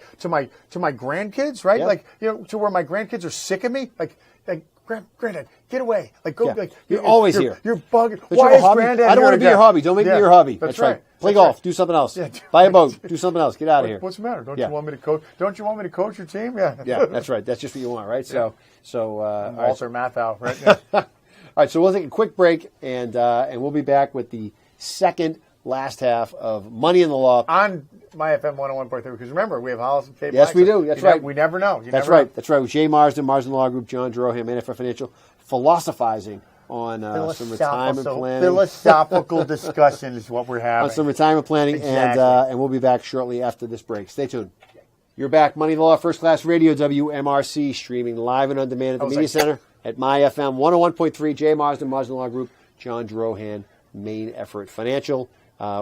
grandkids, right? Yeah. Like, you know, to where my grandkids are sick of me, like Granddad, get away! Like go, like you're always here. You're bugging. Why is Granddad? I don't want to be your hobby. Don't make me your hobby. That's right. Play golf. Do something else. Buy a boat. Do something else. Get out of here. What's the matter? Don't you want me to coach? Don't you want me to coach your team? Yeah. Yeah, that's right. That's just what you want, right? So Walter Matthau, right? All right, so we'll take a quick break, and we'll be back with the second last half of Money in the Law on my FM 101.3. Because remember, we have Holliston Cape. Yes, we do. That's right. We never know. That's right. That's right. With Jay Marsden, Marsden Law Group, John Drohan, Manifest Financial, philosophizing on some retirement planning. Philosophical discussion is what we're having. On some retirement planning, exactly. And we'll be back shortly after this break. Stay tuned. You're back. Money in the Law, First Class Radio, WMRC, streaming live and on demand at the Media Center at MyFM 101.3. Jay Marsden, Marsden Law Group, John Drohan, Main Effort Financial.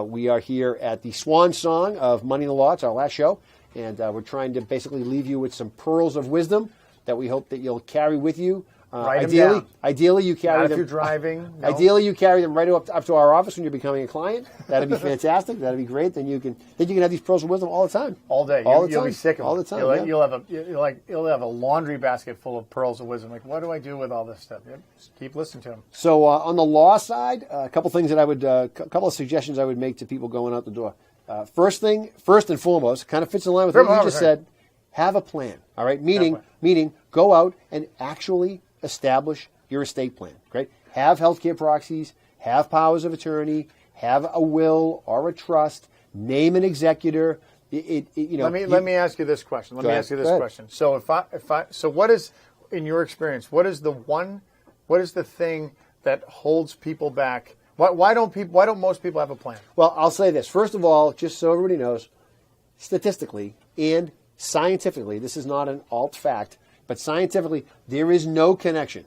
We are here at the swan song of Money in the Law. It's our last show, and we're trying to basically leave you with some pearls of wisdom that we hope that you'll carry with you. Ideally, you carry them. If you're driving. No. Ideally, you carry them right up to our office when you're becoming a client. That'd be fantastic. That'd be great. Then you can have these pearls of wisdom all the time. All day. You'll be sick of all them. the time. You'll have a laundry basket full of pearls of wisdom. Like, what do I do with all this stuff? Just keep listening to them. So on the law side, a couple things that couple of suggestions I would make to people going out the door. First and foremost, kind of fits in line with what you just said. Have a plan. All right, meaning go out and actually establish your estate plan. Great. Have healthcare proxies. Have powers of attorney. Have a will or a trust. Name an executor. Let me ask you this question. So so what is, in your experience, what is the thing that holds people back? Why don't most people have a plan? Well, I'll say this. First of all, just so everybody knows, statistically and scientifically, this is not an alt fact, but scientifically, there is no connection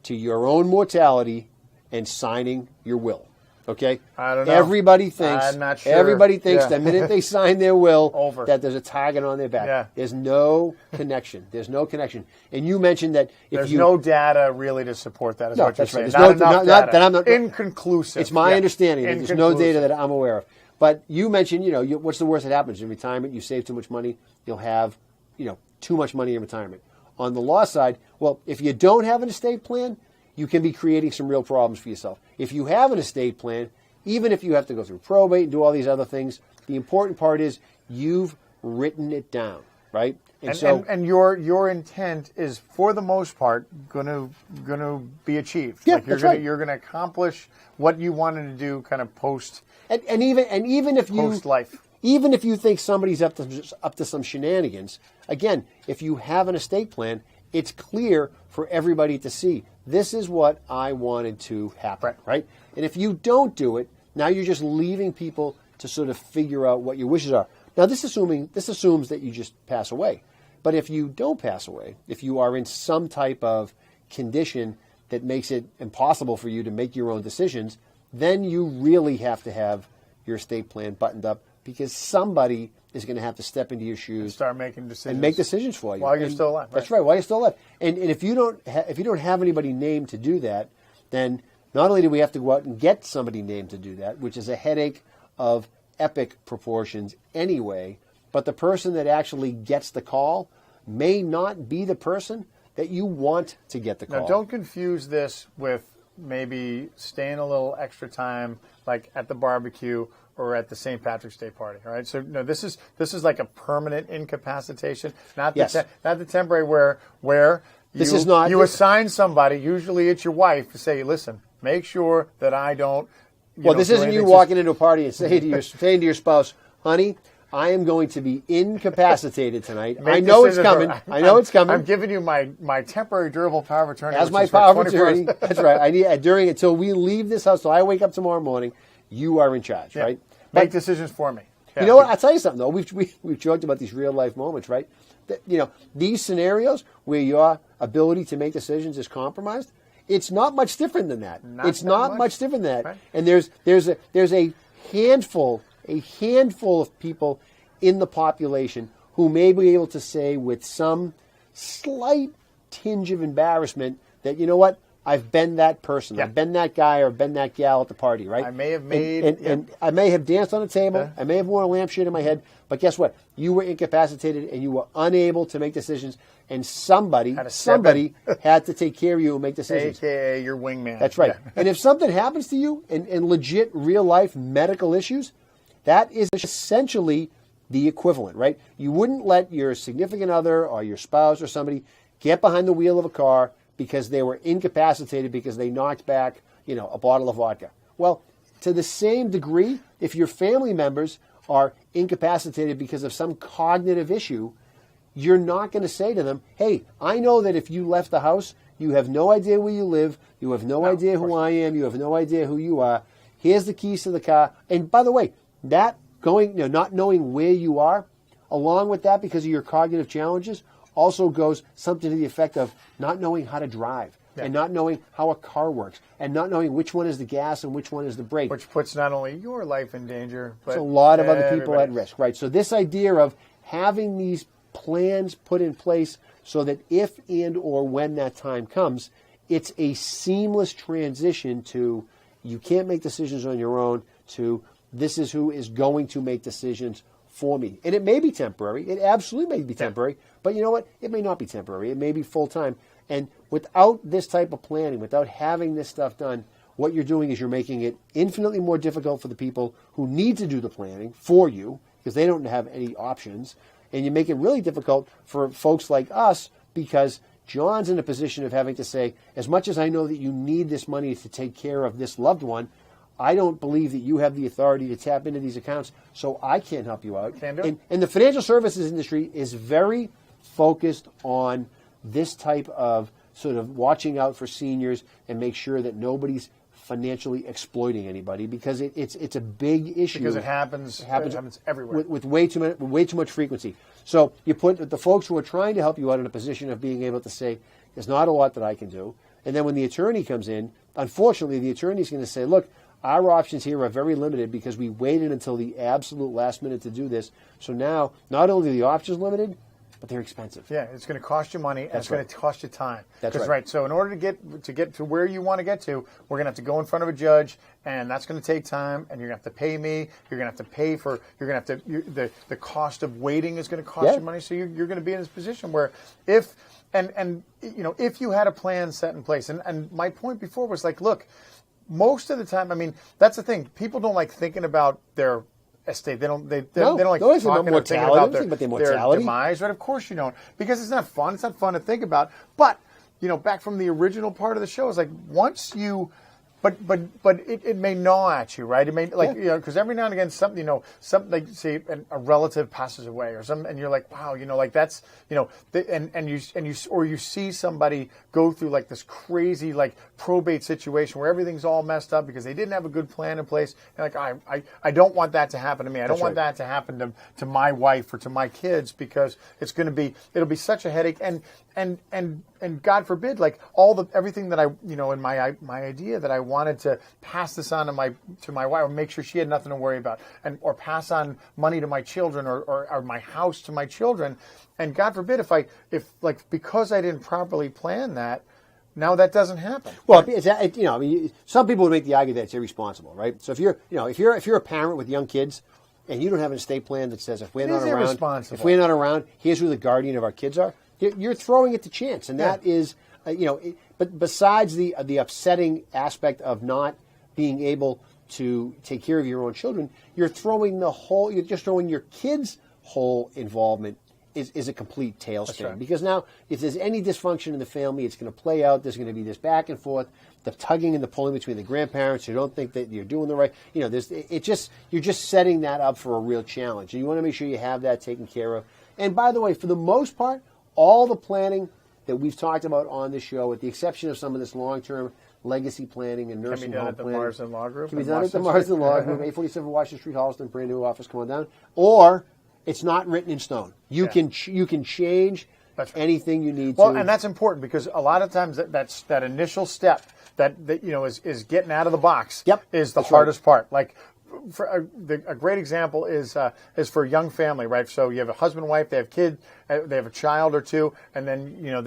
to your own mortality and signing your will. Okay? I don't know. Everybody thinks. I'm not sure. Everybody thinks the minute they sign their will that there's a target on their back. Yeah. There's no connection. There's no connection. And you mentioned that there's no data really to support that. Is what you're saying. Right. Not inconclusive. It's my understanding that there's no data that I'm aware of. But you mentioned, what's the worst that happens in retirement? You save too much money. You'll have, too much money in retirement. On the law side, well, if you don't have an estate plan, you can be creating some real problems for yourself. If you have an estate plan, even if you have to go through probate and do all these other things, the important part is you've written it down, right? And your intent is, for the most part, going to be achieved. Yeah, like you're going to accomplish what you wanted to do, kind of post. And even if you post life. Even if you think somebody's up to some shenanigans, again, if you have an estate plan, it's clear for everybody to see. This is what I wanted to happen, right? And if you don't do it, now you're just leaving people to sort of figure out what your wishes are. Now, this assumes that you just pass away. But if you don't pass away, if you are in some type of condition that makes it impossible for you to make your own decisions, then you really have to have your estate plan buttoned up, because somebody is going to have to step into your shoes and start making decisions and make decisions for you while you're still alive. That's right, while you're still alive. And if you don't have anybody named to do that, then not only do we have to go out and get somebody named to do that, which is a headache of epic proportions anyway, but the person that actually gets the call may not be the person that you want to get the call. Now, don't confuse this with maybe staying a little extra time, like at the barbecue or at the St. Patrick's Day party. All right. So no, this is like a permanent incapacitation, not the not the temporary where this is not you assign somebody. Usually, it's your wife to say, "Listen, make sure that I don't." Well, this isn't you walking into a party and saying to your spouse, "Honey, I am going to be incapacitated tonight. I know it's coming. It's coming. I'm giving you my temporary durable power of attorney. As my power of attorney. That's right. I need until we leave this house, till I wake up tomorrow morning, you are in charge, right? Make decisions for me. You know what? I'll tell you something, though. We've joked about these real-life moments, right? These scenarios where your ability to make decisions is compromised, it's not much different than that. It's not much different than that. Right. And there's a handful of people in the population who may be able to say with some slight tinge of embarrassment that, you know what, I've been that person. I've been that guy or been that gal at the party, right? I may have made... And I may have danced on a table. I may have worn a lampshade in my head. But guess what? You were incapacitated and you were unable to make decisions. And somebody had to take care of you and make decisions. AKA your wingman. That's right. Yeah. And if something happens to you in legit real-life medical issues, that is essentially the equivalent, right? You wouldn't let your significant other or your spouse or somebody get behind the wheel of a car because they were incapacitated because they knocked back, a bottle of vodka. Well, to the same degree, if your family members are incapacitated because of some cognitive issue, you're not going to say to them, hey, I know that if you left the house, you have no idea where you live, you have no idea who I am, you have no idea who you are. Here's the keys to the car. And by the way, that not knowing where you are, along with that because of your cognitive challenges, also goes something to the effect of not knowing how to drive and not knowing how a car works and not knowing which one is the gas and which one is the brake. Which puts not only your life in danger, but a lot of other people at risk, right? So this idea of having these plans put in place so that if and or when that time comes, it's a seamless transition to you can't make decisions on your own to this is who is going to make decisions for me. And it may be temporary. It absolutely may be temporary. But you know what? It may not be temporary. It may be full-time. And without this type of planning, without having this stuff done, what you're doing is you're making it infinitely more difficult for the people who need to do the planning for you because they don't have any options. And you make it really difficult for folks like us because John's in a position of having to say, as much as I know that you need this money to take care of this loved one, I don't believe that you have the authority to tap into these accounts, so I can't help you out. And the financial services industry is very focused on this type of sort of watching out for seniors and make sure that nobody's financially exploiting anybody because it's a big issue. Because it happens everywhere. With way too much frequency. So you put the folks who are trying to help you out in a position of being able to say, there's not a lot that I can do. And then when the attorney comes in, unfortunately, the attorney's going to say, look, our options here are very limited because we waited until the absolute last minute to do this. So now, not only are the options limited, but they're expensive. Yeah, it's going to cost you money and it's going to cost you time. That's right. So in order to get to where you want to get to, we're going to have to go in front of a judge, and that's going to take time. And you're going to have to pay me. You're going to have to pay for. You're going to have to. The cost of waiting is going to cost you money. So you're going to be in this position where if you had a plan set in place, and my point before was like, look. Most of the time, I mean, that's the thing. People don't like thinking about their estate. They don't like talking or thinking about their demise. Right? Of course you don't, because it's not fun. It's not fun to think about. But back from the original part of the show, it's like once you. But it may gnaw at you, right? It may because every now and again something like say a relative passes away or something, and you're like, wow, that's and you see somebody go through like this crazy like probate situation where everything's all messed up because they didn't have a good plan in place. And like I don't want that to happen to me. I don't want that to happen to my wife or to my kids because it'll be such a headache and God forbid, like everything that I, in my idea that I wanted to pass this on to my wife or make sure she had nothing to worry about or pass on money to my children or my house to my children. And God forbid if because I didn't properly plan that, now that doesn't happen. Well, some people would make the argument that it's irresponsible, right? So if you're a parent with young kids and you don't have an estate plan that says if we're not around, here's who the guardian of our kids are. you're throwing it to chance, and that is, but besides the upsetting aspect of not being able to take care of your own children, you're just throwing your kids' whole involvement is a complete tailspin. Right. Because now, if there's any dysfunction in the family, it's going to play out. There's going to be this back and forth, the tugging and the pulling between the grandparents who don't think that you're doing the right. You're just setting that up for a real challenge. And you want to make sure you have that taken care of. And by the way, for the most part, all the planning that we've talked about on this show, with the exception of some of this long-term legacy planning and nursing home planning, can be done at the Marsden Law Group. Can be done at the Marsden Law Group, 847 Washington Street, Holliston, brand new office coming down. Or it's not written in stone. You can change anything you need to. Well, and that's important because a lot of times that initial step that is getting out of the box is the hardest part. Like, a great example is for a young family, right? So you have a husband, wife, they have kids, they have a child or two, and then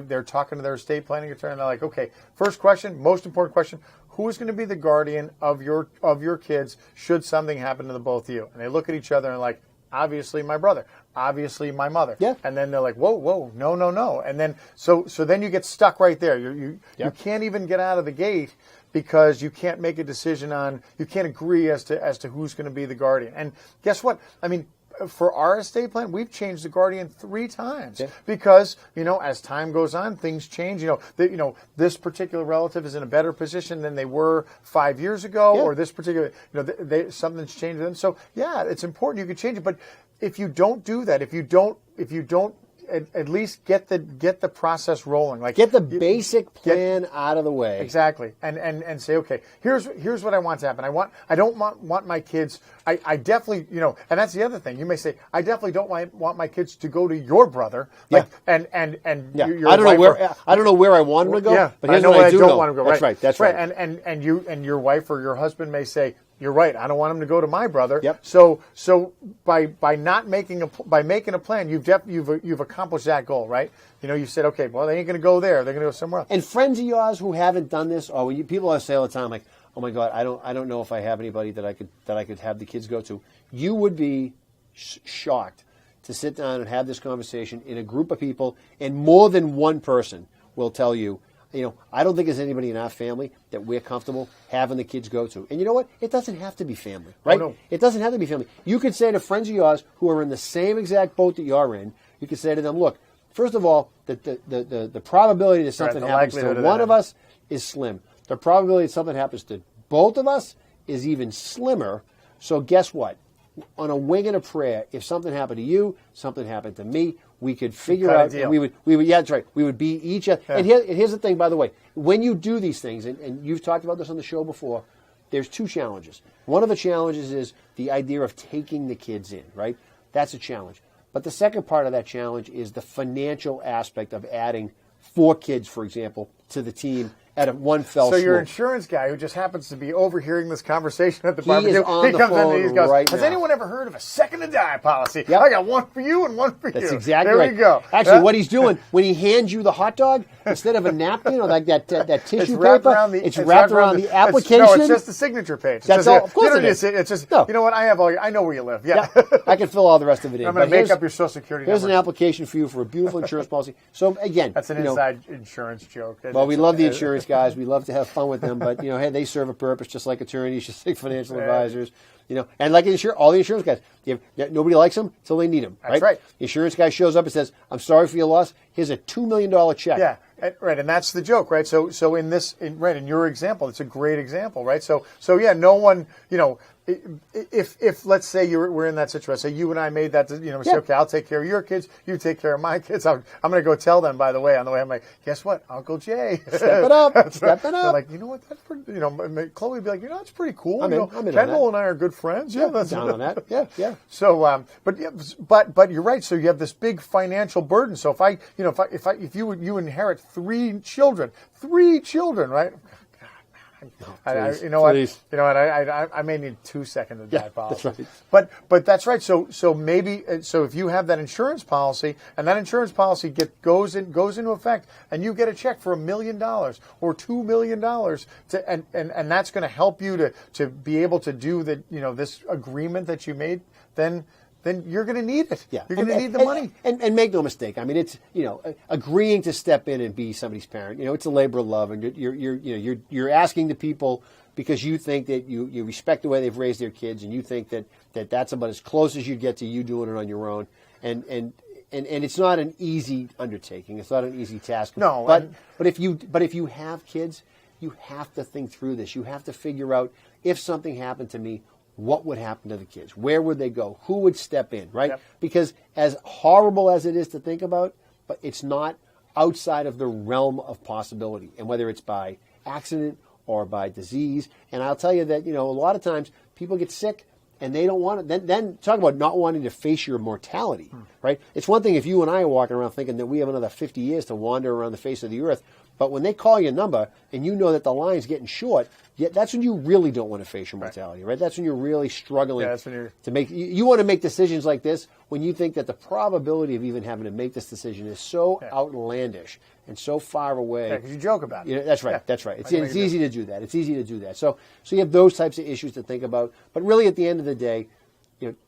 they're talking to their estate planning attorney, and they're like, okay, first question, most important question: who is going to be the guardian of your kids should something happen to the both of you? And they look at each other and like, obviously my brother, obviously my mother. Yeah. And then they're like, whoa, no. And then so then you get stuck right there. You can't even get out of the gate because you can't make a decision you can't agree as to who's going to be the guardian. And guess what? I mean, for our estate plan, we've changed the guardian 3 times because, as time goes on, things change. This particular relative is in a better position than they were 5 years ago, or this particular, something's changed with them. So it's important. You can change it, but if you don't do that, if you don't at least get the process rolling, like get the basic plan out of the way. Exactly, and say, okay, here's what I want to happen. I don't want my kids. I definitely, and that's the other thing. You may say, I definitely don't want my kids to go to your brother. Like, and your I don't know where I want them to go. But here's what I do know. Want to go. That's right. And your wife or your husband may say, you're right. I don't want him to go to my brother. Yep. So by making a plan, you've accomplished that goal, right? You said, okay, well, they ain't going to go there. They're going to go somewhere else. And friends of yours who haven't done this, people always say all the time, like, oh my God, I don't know if I have anybody that I could have the kids go to. You would be shocked to sit down and have this conversation in a group of people, and more than one person will tell you, I don't think there's anybody in our family that we're comfortable having the kids go to. And you know what? It doesn't have to be family, right? Oh, no. It doesn't have to be family. You could say to friends of yours who are in the same exact boat that you're in, you could say to them, look, first of all, the probability that something happens to one of us is slim. The probability that something happens to both of us is even slimmer. So guess what? On a wing and a prayer, if something happened to you, something happened to me, we could figure out, and we would, that's right, we would be each other. Yeah. And here's the thing, by the way, when you do these things, and you've talked about this on the show before, there's 2 challenges. One of the challenges is the idea of taking the kids in, right? That's a challenge. But the second part of that challenge is the financial aspect of adding 4 kids, for example, to the team at one fell swoop. So your insurance guy, who just happens to be overhearing this conversation at the barbecue, he comes in and he goes, right has now. anyone ever heard of a second to die policy? Yep. I got one for you and one for you. That's exactly there right. There we go. Actually, what he's doing, when he hands you the hot dog, instead of a napkin or like that tissue paper, it's wrapped around the application. No, it's just the signature page. That's all. Of course it is. It's just, no. You know what, I know where you live. Yeah. I can fill all the rest of it in. I'm going to make up your Social Security Here's number. an application for you for a beautiful insurance policy. So again. That's an inside insurance joke. Well, we love the insurance guys. We love to have fun with them, but hey, they serve a purpose just like attorneys, just like financial advisors, and like all the insurance guys. Nobody likes them until they need them, right? That's right. The insurance guy shows up and says, "I'm sorry for your loss. Here's a $2 million check." Yeah, right, and that's the joke, right? So in your example, it's a great example, right? So yeah, no one, if let's say we're in that situation, say you and I made that, we say, okay, I'll take care of your kids, you take care of my kids. I'm going to go tell them, by the way, on the way, I'm like, guess what, Uncle Jay, step it up. They're like, you know what, that's pretty, Chloe would be like, that's pretty cool. I'm in Kendall and I are good friends. Yeah, that's down on that. Yeah. So, but you're right. So you have this big financial burden. So if you inherit 3 children, right? I may need 2 seconds of die policy. That's right. But that's right. So maybe if you have that insurance policy and that insurance policy goes into effect and you get a check for $1 million or $2 million and that's going to help you to be able to do this agreement that you made, then then you're going to need it. Yeah. You're going to need the money. And make no mistake. I mean, it's, agreeing to step in and be somebody's parent. It's a labor of love, and you're asking the people because you think that you respect the way they've raised their kids, and you think that that's about as close as you'd get to you doing it on your own. And it's not an easy undertaking. It's not an easy task. No. But if you have kids, you have to think through this. You have to figure out, if something happened to me, what would happen to the kids? Where would they go? Who would step in, right? Yep. Because as horrible as it is to think about, but it's not outside of the realm of possibility. And whether it's by accident or by disease. And I'll tell you that, a lot of times people get sick and they don't want to, then talk about not wanting to face your mortality, right? It's one thing if you and I are walking around thinking that we have another 50 years to wander around the face of the earth. But when they call your number and you know that the line's getting short, that's when you really don't want to face your mortality, right? That's when you're really struggling to make. You want to make decisions like this when you think that the probability of even having to make this decision is so outlandish and so far away. Yeah, because you joke about it. That's right. Yeah. That's right. It's easy to do that. It's easy to do that. So you have those types of issues to think about. But really, at the end of the day,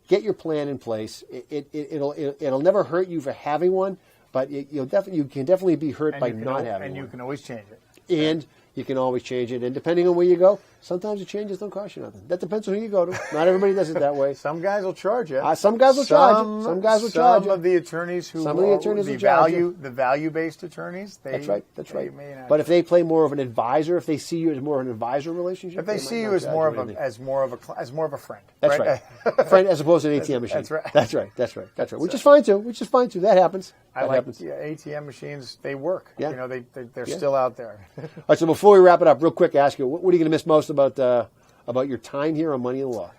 get your plan in place. It'll never hurt you for having one. But you can definitely be hurt by not having one. And you can always change it. And you can always change it. And depending on where you go, sometimes the changes don't cost you nothing. That depends on who you go to. Not everybody does it that way. Some guys will charge you. Some guys will charge you. Some guys will charge you. Some of the attorneys who the value-based attorneys. That's right. But if they play more of an advisor, if they see you as more of an advisor relationship, if they see you as more of a friend. That's right. Friend as opposed to an ATM machine. That's right. That's right. Which is fine too. That happens. I like ATM machines. They work. Yeah. They're still out there. All right. So before we wrap it up, real quick, ask you, what are you going to miss most about your time here on Money and Law?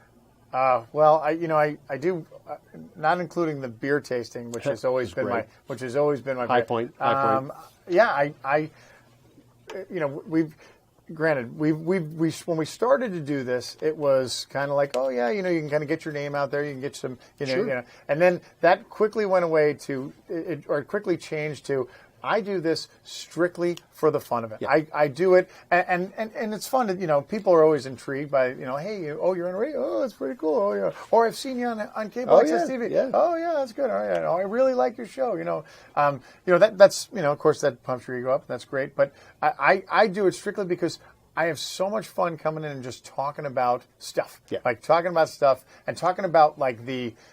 Well, I do, not including the beer tasting, which has always been my high point. Yeah, we when we started to do this, it was kind of like, oh yeah, you can kind of get your name out there, you can get some, and then that quickly went away or quickly changed to, I do this strictly for the fun of it. Yeah. I do it, and it's fun to, people are always intrigued by, hey, you're on radio, oh, that's pretty cool, oh yeah, or I've seen you on cable access TV, oh yeah, that's good, oh yeah, I really like your show, that's of course that pumps your ego up, that's great, but I do it strictly because I have so much fun coming in and just talking about stuff, like talking about stuff and talking about like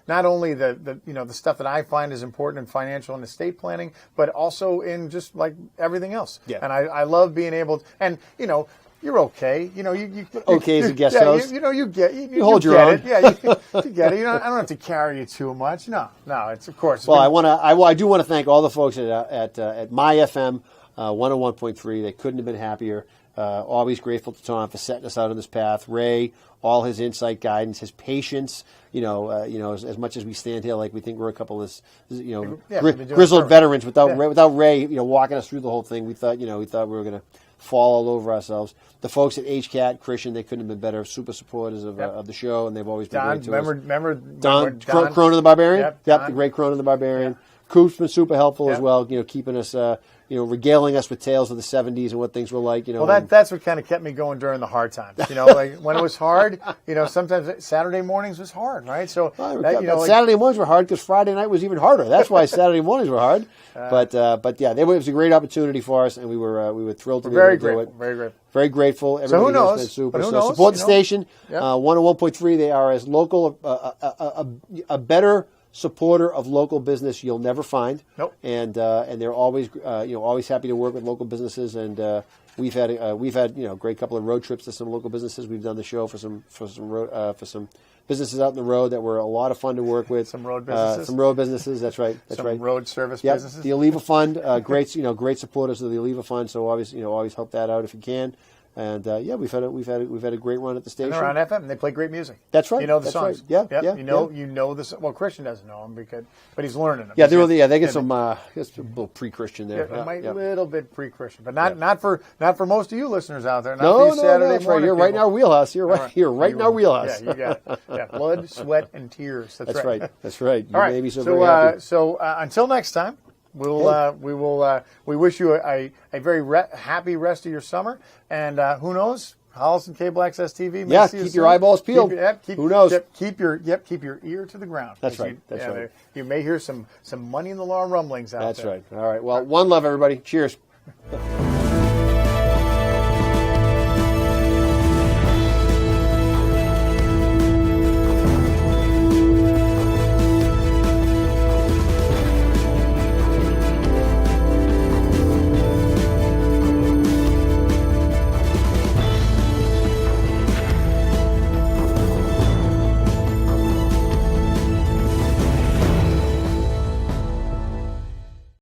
not only the stuff that I find is important in financial and estate planning, but also in just like everything else. Yeah. And I love being able to, and you're okay. You okay as a guest host. You hold your own. It. Yeah, you get it. I don't have to carry you too much. No. It's of course. Well, I do want to thank all the folks at My FM 101.3. They couldn't have been happier. Always grateful to Tom for setting us out on this path. Ray, all his insight, guidance, his patience. As much as we stand here like we think we're a couple of grizzled veterans, without Ray, walking us through the whole thing, we thought we were going to fall all over ourselves. The folks at HCAT, Christian, they couldn't have been better. Super supporters of the show, and they've always been great to us. Remember Don Cronin the Barbarian? Yep, the great Cronin the Barbarian. Yeah. Coop's been super helpful as well, keeping us, regaling us with tales of the 70s and what things were like. Well, that's what kind of kept me going during the hard times. Like when it was hard, sometimes Saturday mornings was hard, right? So, Saturday mornings were hard because Friday night was even harder. That's why Saturday mornings were hard. But yeah, it was a great opportunity for us, and we were thrilled to be able to do it. Very grateful. Very grateful. Everybody who knows? Has been super. Who knows? Support the station. 101.3. They are as local, a better supporter of local business you'll never find. Nope. And they're always always happy to work with local businesses, and we've had great couple of road trips to some local businesses. We've done the show for some businesses out in the road that were a lot of fun to work with. Some road businesses. Some road businesses. That's right. Some road service businesses. The Oliva Fund, great supporters of the Oliva Fund. So always help that out if you can. And we've had a great run at the station. And they're on FM, and they play great music. That's right. You know the songs. Right. Yeah. You know this. Well, Christian doesn't know them but he's learning them. Yeah, they get some a little pre-Christian there. A little bit pre-Christian, but not for most of you listeners out there. Not no, Saturday morning. You're right in our wheelhouse. You're right in our wheelhouse. Yeah, you got it. Yeah, blood, sweat, and tears. That's right. That's right. All right. Made me so very happy. So until next time. We wish you a very happy rest of your summer, and who knows Holliston Cable Access TV. May Yeah, see us keep your soon. eyeballs peeled. Who knows? Keep your ear to the ground. That's right. That's right. You may hear some money in the law rumblings out there. That's right. All right. Well, one love, everybody. Cheers.